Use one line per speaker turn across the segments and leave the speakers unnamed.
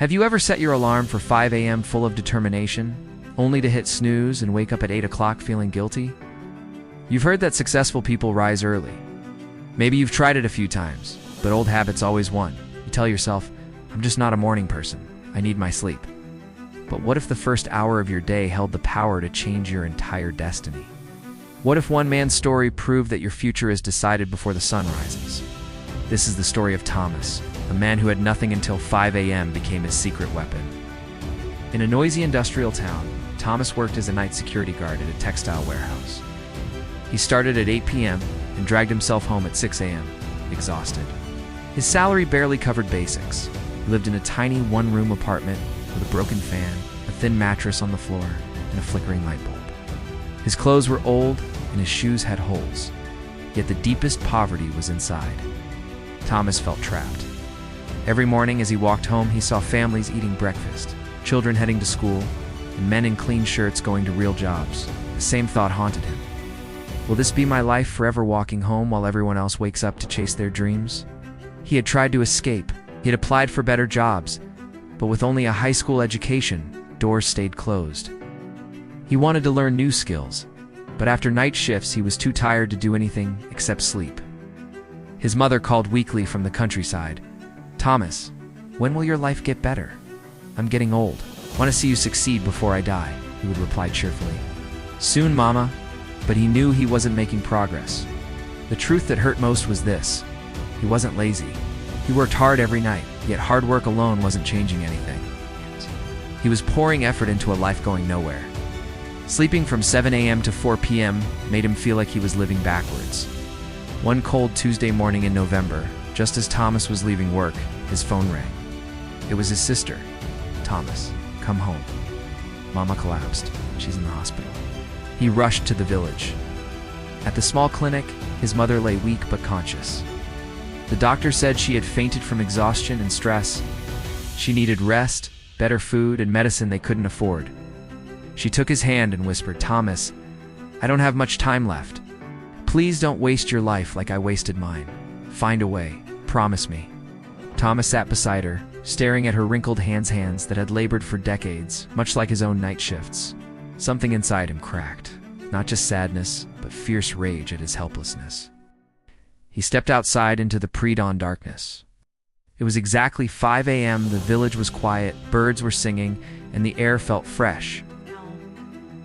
Have you ever set your alarm for 5 a.m. full of determination, only to hit snooze and wake up at 8 o'clock feeling guilty? You've heard that successful people rise early. Maybe you've tried it a few times, but old habits always won. You tell yourself, I'm just not a morning person. I need my sleep. But what if the first hour of your day held the power to change your entire destiny? What if one man's story proved that your future is decided before the sun rises? This is the story of Thomas, a man who had nothing until 5 a.m. became his secret weapon. In a noisy industrial town, Thomas worked as a night security guard at a textile warehouse. He started at 8 p.m. and dragged himself home at 6 a.m., exhausted. His salary barely covered basics. He lived in a tiny one-room apartment with a broken fan, a thin mattress on the floor, and a flickering light bulb. His clothes were old and his shoes had holes, yet the deepest poverty was inside. Thomas felt trapped. Every morning as he walked home, he saw families eating breakfast, children heading to school, and men in clean shirts going to real jobs. The same thought haunted him. Will this be my life, forever walking home while everyone else wakes up to chase their dreams? He had tried to escape. He had applied for better jobs, but with only a high school education, doors stayed closed. He wanted to learn new skills, but after night shifts, he was too tired to do anything except sleep. His mother called weekly from the countryside. Thomas, when will your life get better? I'm getting old. Want to see you succeed before I die, he would reply cheerfully. Soon, Mama, but he knew he wasn't making progress. The truth that hurt most was this. He wasn't lazy. He worked hard every night, yet hard work alone wasn't changing anything. He was pouring effort into a life going nowhere. Sleeping from 7 a.m. to 4 p.m. made him feel like he was living backwards. One cold Tuesday morning in November, just as Thomas was leaving work, his phone rang. It was his sister. Thomas, come home. Mama collapsed. She's in the hospital. He rushed to the village. At the small clinic, his mother lay weak but conscious. The doctor said she had fainted from exhaustion and stress. She needed rest, better food, and medicine they couldn't afford. She took his hand and whispered, Thomas, I don't have much time left. Please don't waste your life like I wasted mine. Find a way. Promise me. Thomas sat beside her, staring at her wrinkled hands that had labored for decades, much like his own night shifts. Something inside him cracked. Not just sadness, but fierce rage at his helplessness. He stepped outside into the pre-dawn darkness. It was exactly 5 a.m. The village was quiet, birds were singing, and the air felt fresh.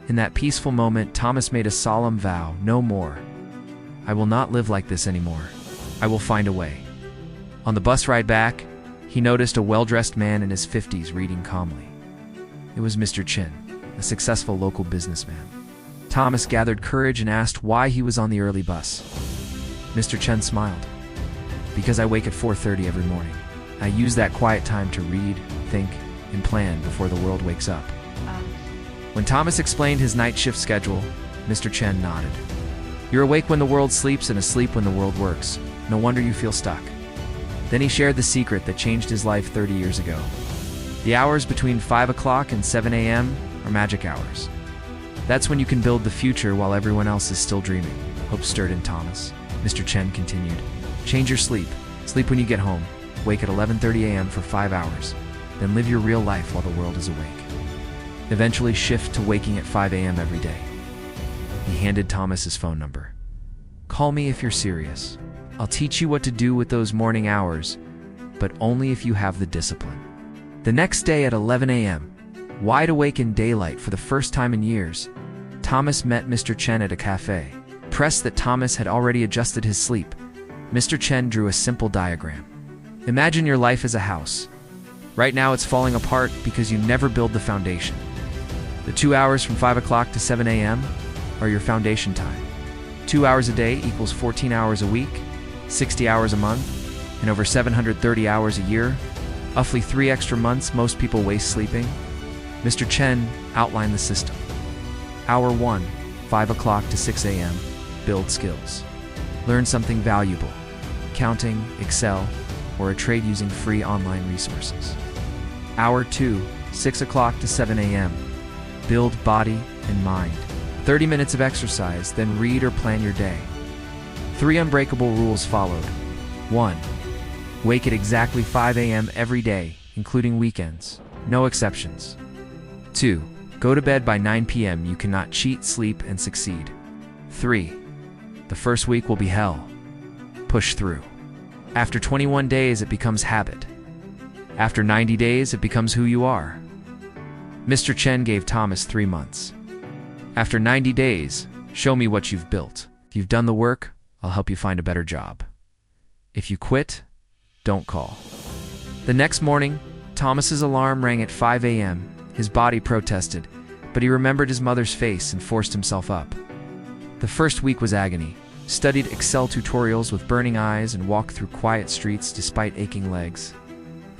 In that peaceful moment, Thomas made a solemn vow, no more. I will not live like this anymore. I will find a way. On the bus ride back, he noticed a well-dressed man in his 50s reading calmly. It was Mr. Chin, a successful local businessman. Thomas gathered courage and asked why he was on the early bus. Mr. Chen smiled. Because I wake at 4:30 every morning. I use that quiet time to read, think, and plan before the world wakes up. When Thomas explained his night shift schedule, Mr. Chen nodded. You're awake when the world sleeps and asleep when the world works. No wonder you feel stuck. Then he shared the secret that changed his life 30 years ago. The hours between 5 o'clock and 7 a.m. are magic hours. That's when you can build the future while everyone else is still dreaming. Hope stirred in Thomas. Mr. Chen continued. Change your sleep. Sleep when you get home. Wake at 11:30 a.m. for 5 hours. Then live your real life while the world is awake. Eventually shift to waking at 5 a.m. every day. He handed Thomas his phone number. Call me if you're serious. I'll teach you what to do with those morning hours, but only if you have the discipline. The next day at 11 a.m., wide awake in daylight for the first time in years, Thomas met Mr. Chen at a cafe. Impressed that Thomas had already adjusted his sleep, Mr. Chen drew a simple diagram. Imagine your life as a house. Right now it's falling apart because you never build the foundation. The 2 hours from 5 o'clock to 7 a.m. are your foundation time. 2 hours a day equals 14 hours a week, 60 hours a month, and over 730 hours a year. Roughly 3 extra months most people waste sleeping. Mr. Chen outlined the system. Hour 1, 5 o'clock to 6 a.m. Build skills. Learn something valuable. Counting, Excel, or a trade using free online resources. Hour 2, 6 o'clock to 7 a.m. Build body and mind. 30 minutes of exercise, then read or plan your day. 3 unbreakable rules followed. 1. Wake at exactly 5 a.m. every day, including weekends. No exceptions. 2. Go to bed by 9 p.m. You cannot cheat, sleep, and succeed. 3. The first week will be hell. Push through. After 21 days, it becomes habit. After 90 days, it becomes who you are. Mr. Chen gave Thomas 3 months. After 90 days, show me what you've built. If you've done the work, I'll help you find a better job. If you quit, don't call. The next morning, Thomas's alarm rang at 5 a.m. His body protested, but he remembered his mother's face and forced himself up. The first week was agony. Studied Excel tutorials with burning eyes and walked through quiet streets despite aching legs.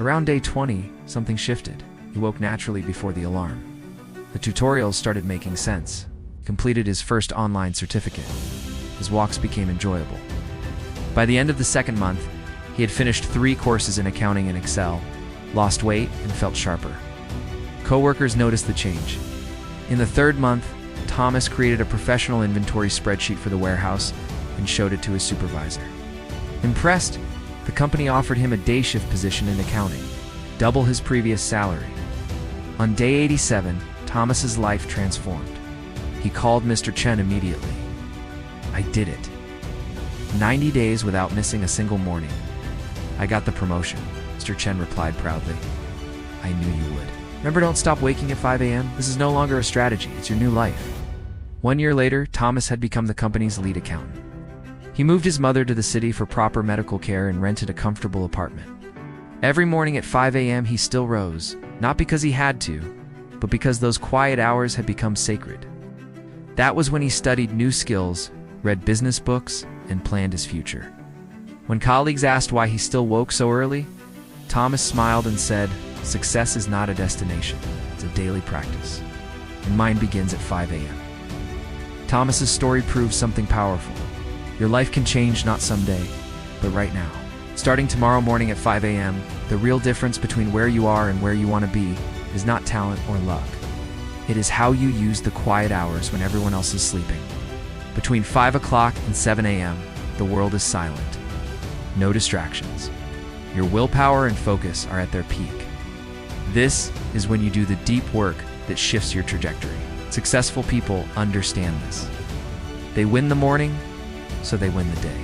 Around day 20, something shifted. He woke naturally before the alarm. The tutorials started making sense. He completed his first online certificate. His walks became enjoyable. By the end of the second month, he had finished 3 courses in accounting and Excel, lost weight, and felt sharper. Coworkers noticed the change. In the third month, Thomas created a professional inventory spreadsheet for the warehouse and showed it to his supervisor. Impressed, the company offered him a day shift position in accounting, double his previous salary. On day 87, Thomas's life transformed. He called Mr. Chen immediately. I did it. 90 days without missing a single morning. I got the promotion, Mr. Chen replied proudly. I knew you would. Remember, don't stop waking at 5 a.m. This is no longer a strategy, it's your new life. 1 year later, Thomas had become the company's lead accountant. He moved his mother to the city for proper medical care and rented a comfortable apartment. Every morning at 5 a.m. he still rose, not because he had to, but because those quiet hours had become sacred. That was when he studied new skills, read business books, and planned his future. When colleagues asked why he still woke so early, Thomas smiled and said, "Success is not a destination, it's a daily practice. And mine begins at 5 a.m. Thomas's story proves something powerful. Your life can change not someday, but right now. Starting tomorrow morning at 5 a.m., the real difference between where you are and where you want to be is not talent or luck. It is how you use the quiet hours when everyone else is sleeping. Between 5 o'clock and 7 a.m., the world is silent. No distractions. Your willpower and focus are at their peak. This is when you do the deep work that shifts your trajectory. Successful people understand this. They win the morning, so they win the day.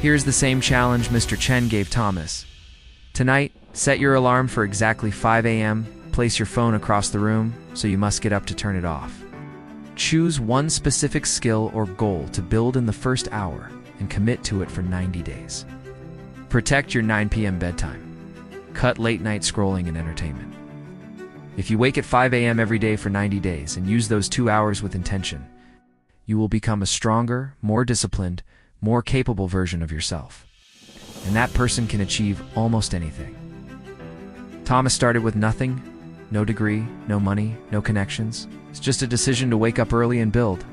Here's the same challenge Mr. Chen gave Thomas. Tonight, set your alarm for exactly 5 a.m. Place your phone across the room, so you must get up to turn it off. Choose one specific skill or goal to build in the first hour and commit to it for 90 days. Protect your 9 p.m. bedtime. Cut late-night scrolling and entertainment. If you wake at 5 a.m. every day for 90 days and use those 2 hours with intention, you will become a stronger, more disciplined, more capable version of yourself. And that person can achieve almost anything. Thomas started with nothing, no degree, no money, no connections. It's just a decision to wake up early and build.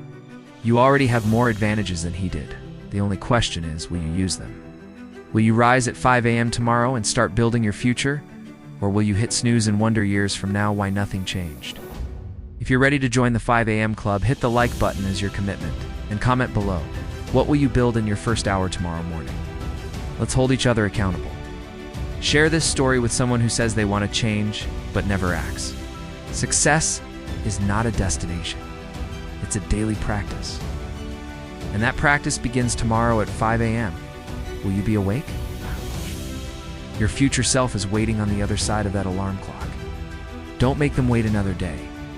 You already have more advantages than he did. The only question is, will you use them? Will you rise at 5 a.m. tomorrow and start building your future? Or will you hit snooze and wonder years from now why nothing changed? If you're ready to join the 5 a.m. club, hit the like button as your commitment and comment below. What will you build in your first hour tomorrow morning? Let's hold each other accountable. Share this story with someone who says they want to change but never acts. Success is not a destination. It's a daily practice. And that practice begins tomorrow at 5 a.m. Will you be awake? Your future self is waiting on the other side of that alarm clock. Don't make them wait another day.